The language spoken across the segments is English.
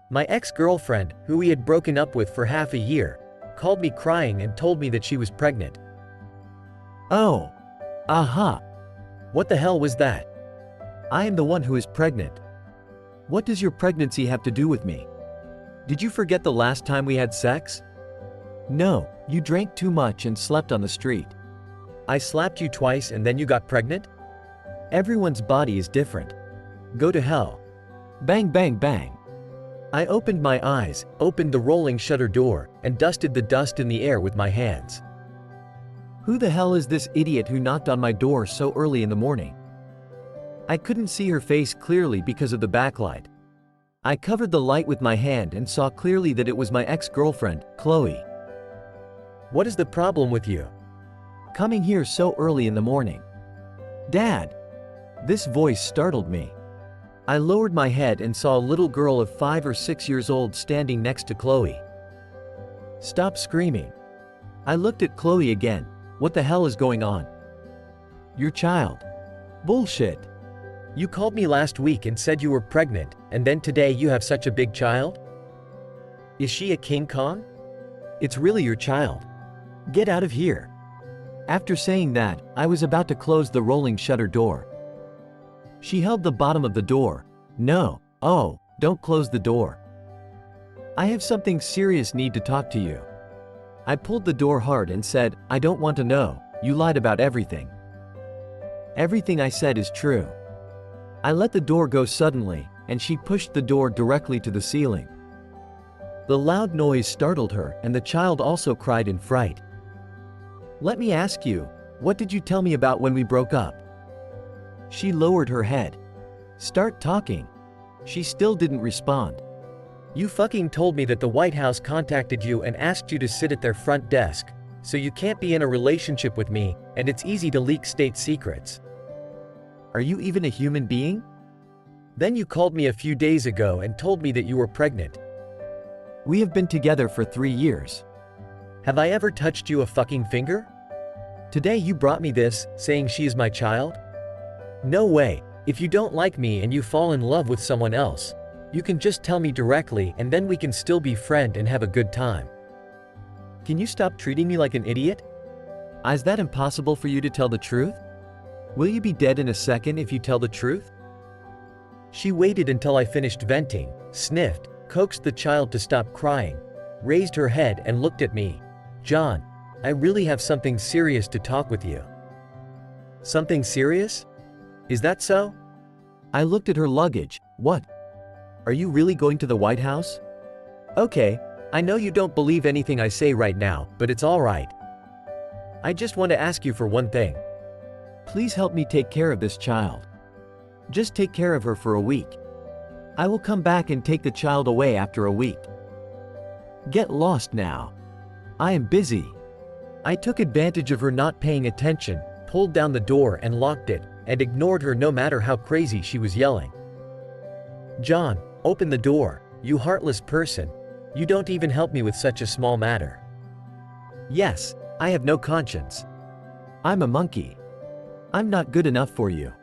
My ex-girlfriend, who we had broken up with for half a year, called me crying and told me that she was pregnant. Oh. Aha. What the hell was that? I am the one who is pregnant. What does your pregnancy have to do with me? Did you forget the last time we had sex? No, you drank too much and slept on the street. I slapped you twice and then you got pregnant? Everyone's body is different. Go to hell. Bang bang bang. I opened my eyes, opened the rolling shutter door, and dusted the dust in the air with my hands. Who the hell is this idiot who knocked on my door so early in the morning? I couldn't see her face clearly because of the backlight. I covered the light with my hand and saw clearly that it was my ex-girlfriend, Chloe. What is the problem with you? Coming here so early in the morning. Dad! This voice startled me. I lowered my head and saw a little girl of 5 or 6 years old standing next to Chloe. Stop screaming. I looked at Chloe again. What the hell is going on? Your child. Bullshit. You called me last week and said you were pregnant, and then today you have such a big child? Is she a King Kong? It's really your child. Get out of here. After saying that, I was about to close the rolling shutter door. She held the bottom of the door. No, oh, don't close the door. I have something serious need to talk to you. I pulled the door hard and said, I don't want to know, you lied about everything. Everything I said is true. I let the door go suddenly, and she pushed the door directly to the ceiling. The loud noise startled her, and the child also cried in fright. Let me ask you, what did you tell me about when we broke up? She lowered her head. Start talking. She still didn't respond. You fucking told me that the White House contacted you and asked you to sit at their front desk, so you can't be in a relationship with me, and it's easy to leak state secrets. Are you even a human being? Then you called me a few days ago and told me that you were pregnant. We have been together for 3 years. Have I ever touched you a fucking finger? Today you brought me this, saying she is my child? No way. If you don't like me and you fall in love with someone else, you can just tell me directly and then we can still be friends and have a good time. Can you stop treating me like an idiot? Is that impossible for you to tell the truth? Will you be dead in a second if you tell the truth? She waited until I finished venting, sniffed, coaxed the child to stop crying, raised her head and looked at me. John, I really have something serious to talk with you. Something serious? Is that so? I looked at her luggage. What? Are you really going to the White House? Okay, I know you don't believe anything I say right now, but it's all right. I just want to ask you for one thing. Please help me take care of this child. Just take care of her for a week. I will come back and take the child away after a week. Get lost now. I am busy. I took advantage of her not paying attention, pulled down the door and locked it, and ignored her no matter how crazy she was yelling. John, open the door, you heartless person. You don't even help me with such a small matter. Yes, I have no conscience. I'm a monkey. I'm not good enough for you.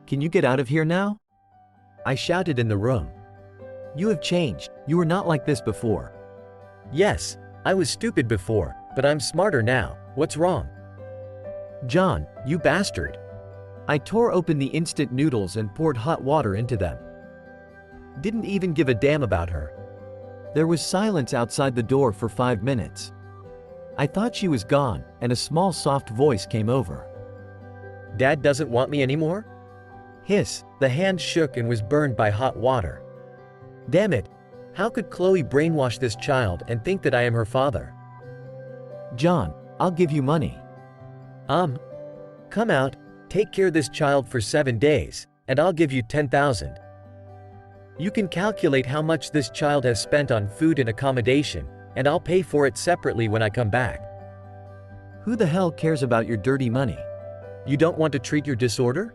Can you get out of here now? I shouted in the room. You have changed. You were not like this before. Yes, I was stupid before, but I'm smarter now. What's wrong? John, you bastard. I tore open the instant noodles and poured hot water into them. Didn't even give a damn about her. There was silence outside the door for 5 minutes. I thought she was gone, and a small soft voice came over. Dad doesn't want me anymore? Hiss, the hand shook and was burned by hot water. Damn it, how could Chloe brainwash this child and think that I am her father? John, I'll give you money. Come out, take care of this child for 7 days, and I'll give you 10,000. You can calculate how much this child has spent on food and accommodation, and I'll pay for it separately when I come back. Who the hell cares about your dirty money? You don't want to treat your disorder?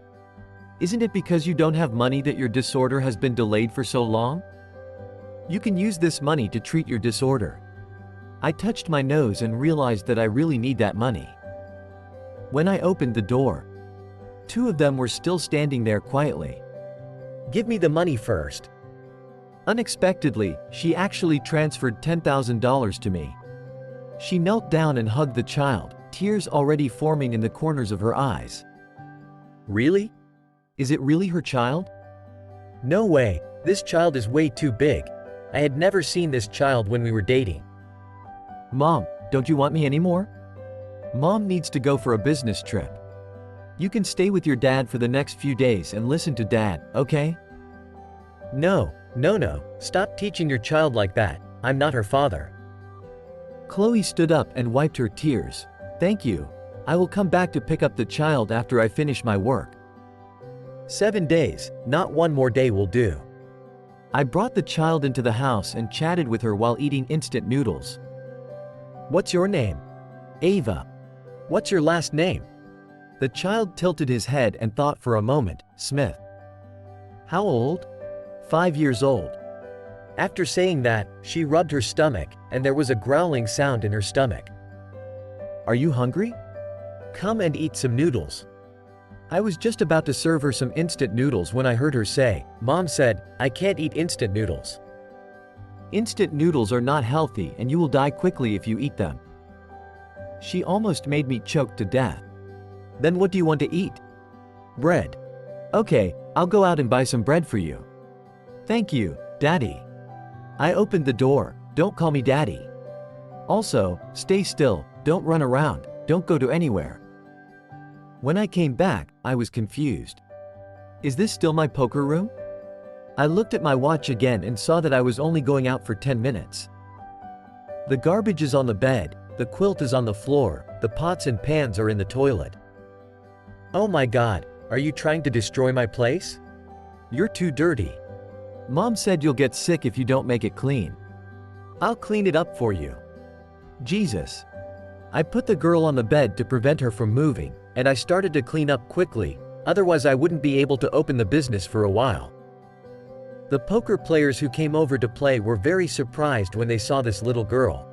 Isn't it because you don't have money that your disorder has been delayed for so long? You can use this money to treat your disorder. I touched my nose and realized that I really need that money. When I opened the door, 2 of them were still standing there quietly. Give me the money first. Unexpectedly, she actually transferred $10,000 to me. She knelt down and hugged the child, tears already forming in the corners of her eyes. Really? Is it really her child? No way, this child is way too big. I had never seen this child when we were dating. Mom, don't you want me anymore? Mom needs to go for a business trip. You can stay with your dad for the next few days and listen to dad, okay? No, stop teaching your child like that. I'm not her father. Chloe stood up and wiped her tears. Thank you. I will come back to pick up the child after I finish my work. 7 days, not one more day will do. I brought the child into the house and chatted with her while eating instant noodles. What's your name? Ava. What's your last name? The child tilted his head and thought for a moment. Smith. How old? 5 years old. After saying that, she rubbed her stomach, and there was a growling sound in her stomach. Are you hungry? Come and eat some noodles. I was just about to serve her some instant noodles when I heard her say, Mom said, I can't eat instant noodles. Instant noodles are not healthy and you will die quickly if you eat them. She almost made me choke to death. Then what do you want to eat? Bread. Okay, I'll go out and buy some bread for you. Thank you, Daddy. I opened the door. Don't call me Daddy. Also, stay still, don't run around, don't go to anywhere. When I came back, I was confused. Is this still my poker room? I looked at my watch again and saw that I was only going out for 10 minutes. The garbage is on the bed, the quilt is on the floor, the pots and pans are in the toilet. Oh my God, are you trying to destroy my place? You're too dirty. Mom said you'll get sick if you don't make it clean. I'll clean it up for you. Jesus. I put the girl on the bed to prevent her from moving, and I started to clean up quickly, otherwise I wouldn't be able to open the business for a while. The poker players who came over to play were very surprised when they saw this little girl.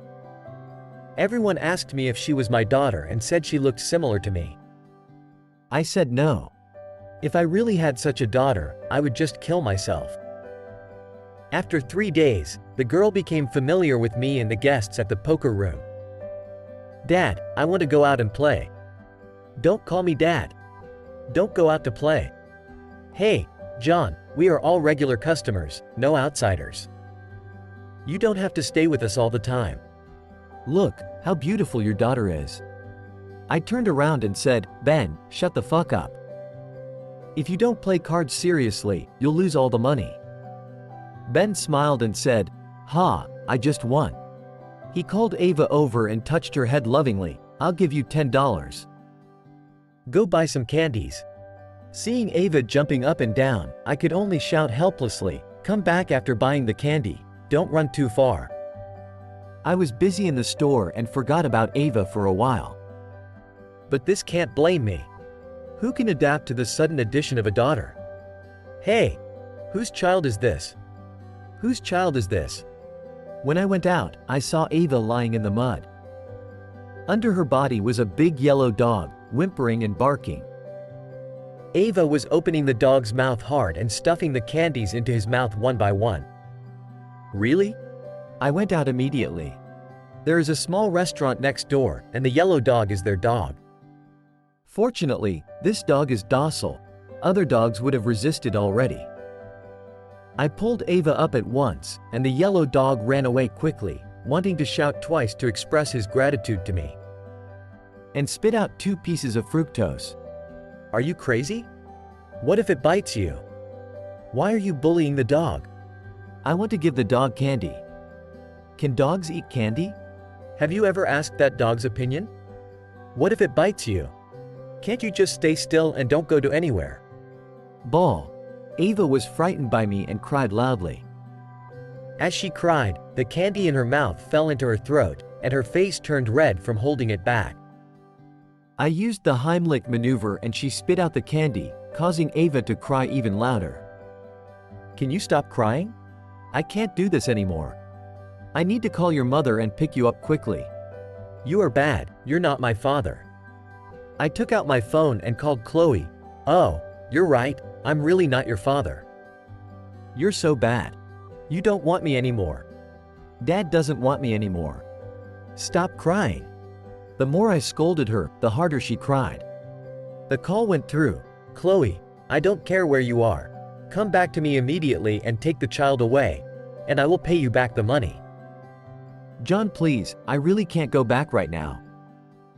Everyone asked me if she was my daughter and said she looked similar to me. I said no. If I really had such a daughter, I would just kill myself. After 3 days, the girl became familiar with me and the guests at the poker room. Dad, I want to go out and play. Don't call me Dad. Don't go out to play. Hey, John, we are all regular customers, no outsiders. You don't have to stay with us all the time. Look, how beautiful your daughter is. I turned around and said, Ben, shut the fuck up. If you don't play cards seriously, you'll lose all the money. Ben smiled and said, Ha, I just won. He called Ava over and touched her head lovingly. I'll give you $10. Go buy some candies. Seeing Ava jumping up and down, I could only shout helplessly, come back after buying the candy, don't run too far. I was busy in the store and forgot about Ava for a while. But this can't blame me. Who can adapt to the sudden addition of a daughter? Hey, whose child is this? Whose child is this? When I went out, I saw Ava lying in the mud. Under her body was a big yellow dog, whimpering and barking. Ava was opening the dog's mouth hard and stuffing the candies into his mouth one by one. Really? I went out immediately. There is a small restaurant next door, and the yellow dog is their dog. Fortunately, this dog is docile. Other dogs would have resisted already. I pulled Ava up at once, and the yellow dog ran away quickly, wanting to shout twice to express his gratitude to me. And spit out 2 pieces of fructose. Are you crazy? What if it bites you? Why are you bullying the dog? I want to give the dog candy. Can dogs eat candy? Have you ever asked that dog's opinion? What if it bites you? Can't you just stay still and don't go to anywhere? Ball. Ava was frightened by me and cried loudly. As she cried, the candy in her mouth fell into her throat, and her face turned red from holding it back. I used the Heimlich maneuver and she spit out the candy, causing Ava to cry even louder. Can you stop crying? I can't do this anymore. I need to call your mother and pick you up quickly. You are bad, you're not my father. I took out my phone and called Chloe. Oh, you're right, I'm really not your father. You're so bad. You don't want me anymore. Dad doesn't want me anymore. Stop crying. The more I scolded her, the harder she cried. The call went through. Chloe, I don't care where you are. Come back to me immediately and take the child away, and I will pay you back the money. John, please, I really can't go back right now.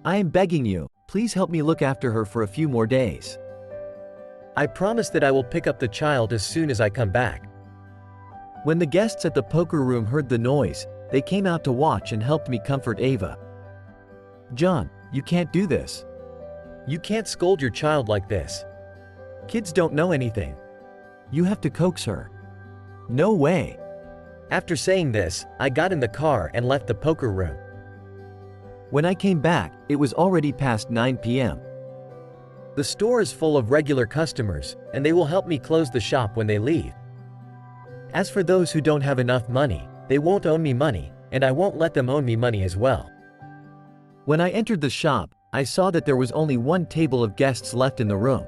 I am begging you, please help me look after her for a few more days. I promise that I will pick up the child as soon as I come back. When the guests at the poker room heard the noise, they came out to watch and helped me comfort Ava. John, you can't do this. You can't scold your child like this. Kids don't know anything. You have to coax her. No way. After saying this, I got in the car and left the poker room. When I came back, it was already past 9 p.m. The store is full of regular customers, and they will help me close the shop when they leave. As for those who don't have enough money, they won't owe me money, and I won't let them owe me money as well. When I entered the shop, I saw that there was only one table of guests left in the room.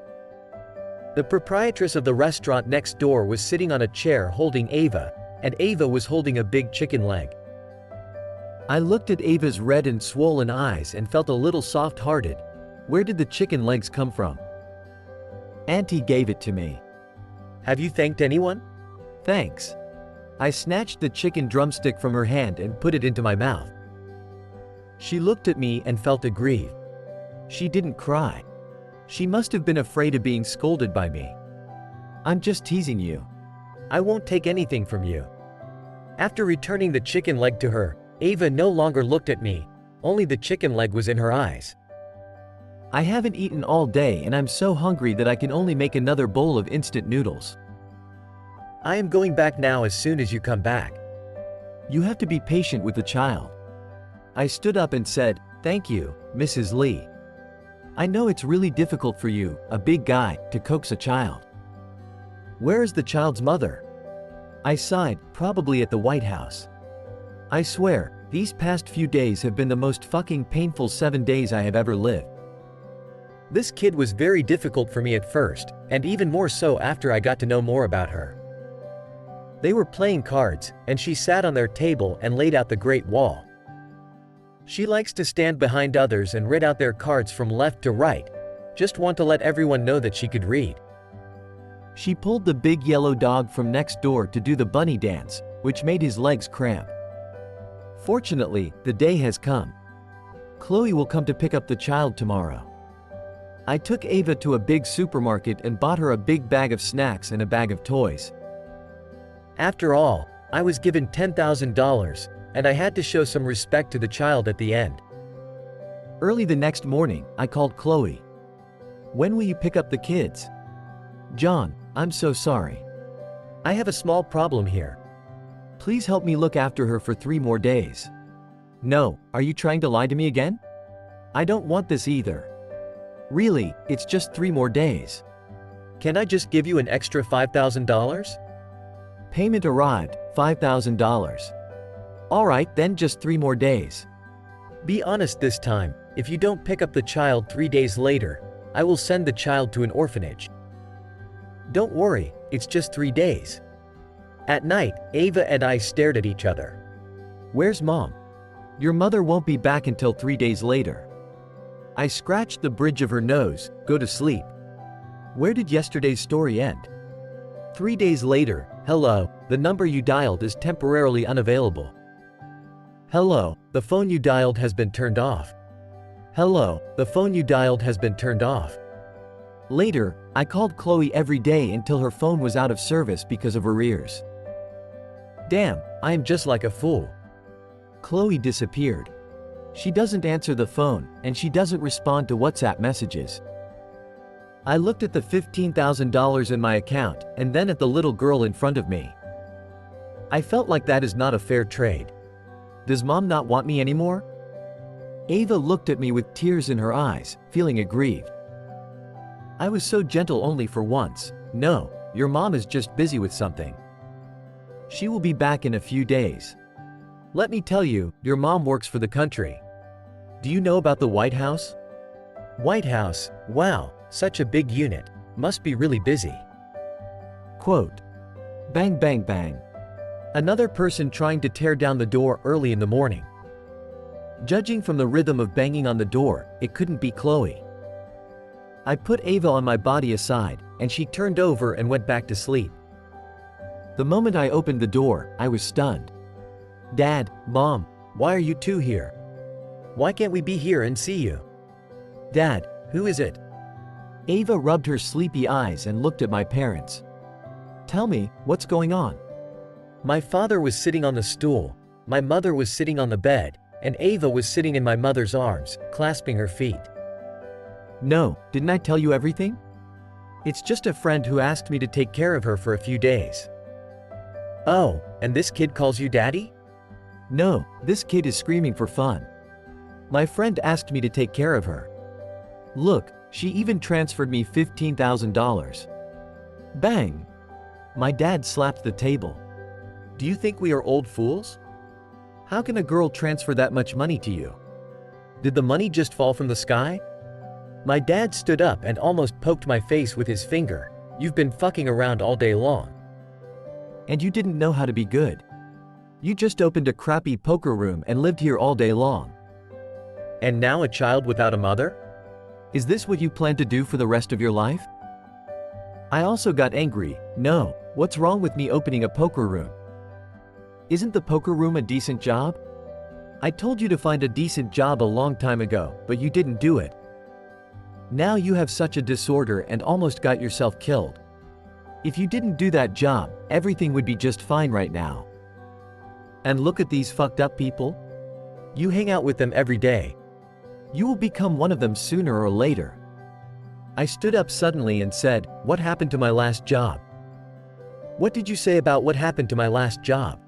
The proprietress of the restaurant next door was sitting on a chair holding Ava, and Ava was holding a big chicken leg. I looked at Ava's red and swollen eyes and felt a little soft-hearted. Where did the chicken legs come from? Auntie gave it to me. Have you thanked anyone? Thanks. I snatched the chicken drumstick from her hand and put it into my mouth. She looked at me and felt aggrieved. She didn't cry. She must have been afraid of being scolded by me. I'm just teasing you. I won't take anything from you. After returning the chicken leg to her, Ava no longer looked at me, only the chicken leg was in her eyes. I haven't eaten all day and I'm so hungry that I can only make another bowl of instant noodles. I am going back now as soon as you come back. You have to be patient with the child. I stood up and said, "Thank you, Mrs. Lee. I know it's really difficult for you, a big guy, to coax a child." Where is the child's mother? I sighed, probably at the White House. I swear, these past few days have been the most fucking painful 7 days I have ever lived. This kid was very difficult for me at first, and even more so after I got to know more about her. They were playing cards, and she sat on their table and laid out the Great Wall. She likes to stand behind others and read out their cards from left to right. Just want to let everyone know that she could read. She pulled the big yellow dog from next door to do the bunny dance, which made his legs cramp. Fortunately, the day has come. Chloe will come to pick up the child tomorrow. I took Ava to a big supermarket and bought her a big bag of snacks and a bag of toys. After all, I was given $10,000, and I had to show some respect to the child at the end. Early the next morning, I called Chloe. "When will you pick up the kids?" "John, I'm so sorry. I have a small problem here. Please help me look after her for 3 more days." "No, are you trying to lie to me again?" "I don't want this either." "Really, it's just 3 more days." "Can I just give you an extra $5,000? Payment arrived, $5,000. "Alright then, just 3 more days." "Be honest this time. If you don't pick up the child 3 days later, I will send the child to an orphanage." "Don't worry, it's just 3 days." At night, Ava and I stared at each other. "Where's Mom?" "Your mother won't be back until 3 days later." I scratched the bridge of her nose. "Go to sleep." Where did yesterday's story end? 3 days later, "Hello, the number you dialed is temporarily unavailable." "Hello, the phone you dialed has been turned off." "Hello, the phone you dialed has been turned off." Later, I called Chloe every day until her phone was out of service because of arrears. Damn, I am just like a fool. Chloe disappeared. She doesn't answer the phone, and she doesn't respond to WhatsApp messages. I looked at the $15,000 in my account, and then at the little girl in front of me. I felt like that is not a fair trade. Does Mom not want me anymore? Ava looked at me with tears in her eyes, feeling aggrieved. I was so gentle only for once. "No, your mom is just busy with something. She will be back in a few days. Let me tell you, your mom works for the country. Do you know about the White House?" "White House, wow, such a big unit. Must be really busy." Quote, "Bang bang bang. Another person trying to tear down the door early in the morning. Judging from the rhythm of banging on the door, it couldn't be Chloe. I put Ava on my body aside, and she turned over and went back to sleep. The moment I opened the door, I was stunned. Dad, Mom, why are you two here? Why can't we be here and see you? Dad, who is it? Ava rubbed her sleepy eyes and looked at my parents. Tell me, what's going on? My father was sitting on the stool, my mother was sitting on the bed, and Ava was sitting in my mother's arms, clasping her feet. No, didn't I tell you everything? It's just a friend who asked me to take care of her for a few days. Oh, and this kid calls you daddy? No, this kid is screaming for fun. My friend asked me to take care of her. Look, she even transferred me $15,000. Bang! My dad slapped the table. Do you think we are old fools? How can a girl transfer that much money to you? Did the money just fall from the sky? My dad stood up and almost poked my face with his finger. You've been fucking around all day long. And you didn't know how to be good. You just opened a crappy poker room and lived here all day long. And now a child without a mother? Is this what you plan to do for the rest of your life? I also got angry. No, what's wrong with me opening a poker room? Isn't the poker room a decent job? I told you to find a decent job a long time ago, but you didn't do it. Now you have such a disorder and almost got yourself killed. If you didn't do that job, everything would be just fine right now. And look at these fucked up people. You hang out with them every day. You will become one of them sooner or later. I stood up suddenly and said, "What happened to my last job?" What did you say about what happened to my last job?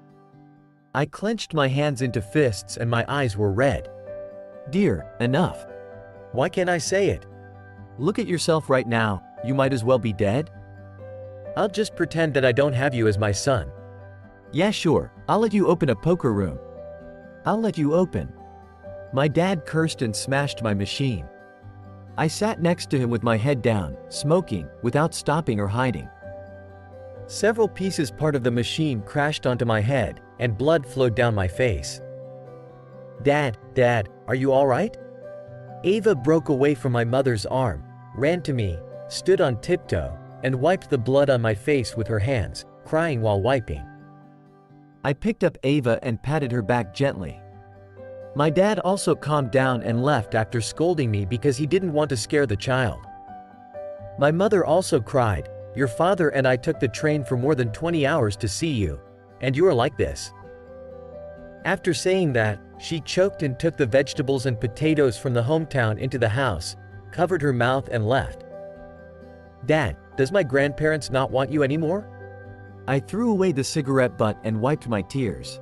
I clenched my hands into fists and my eyes were red. Dear, enough. Why can't I say it? Look at yourself right now, you might as well be dead. I'll just pretend that I don't have you as my son. Yeah, sure, I'll let you open a poker room. I'll let you open. My dad cursed and smashed my machine. I sat next to him with my head down, smoking, without stopping or hiding. Several pieces part of the machine crashed onto my head, and blood flowed down my face. Dad, are you alright? Ava broke away from my mother's arm, ran to me, stood on tiptoe, and wiped the blood on my face with her hands, crying while wiping. I picked up Ava and patted her back gently. My dad also calmed down and left after scolding me because he didn't want to scare the child. My mother also cried, "Your father and I took the train for more than 20 hours to see you, and you are like this." After saying that, she choked and took the vegetables and potatoes from the hometown into the house, covered her mouth and left. Dad, does my grandparents not want you anymore? I threw away the cigarette butt and wiped my tears.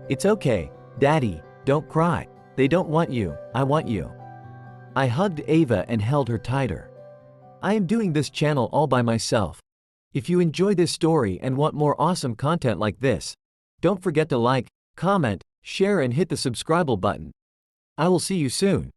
It's okay, Daddy, don't cry. They don't want you, I want you. I hugged Ava and held her tighter. I am doing this channel all by myself. If you enjoy this story and want more awesome content like this, don't forget to like, comment, share and hit the subscribe button. I will see you soon.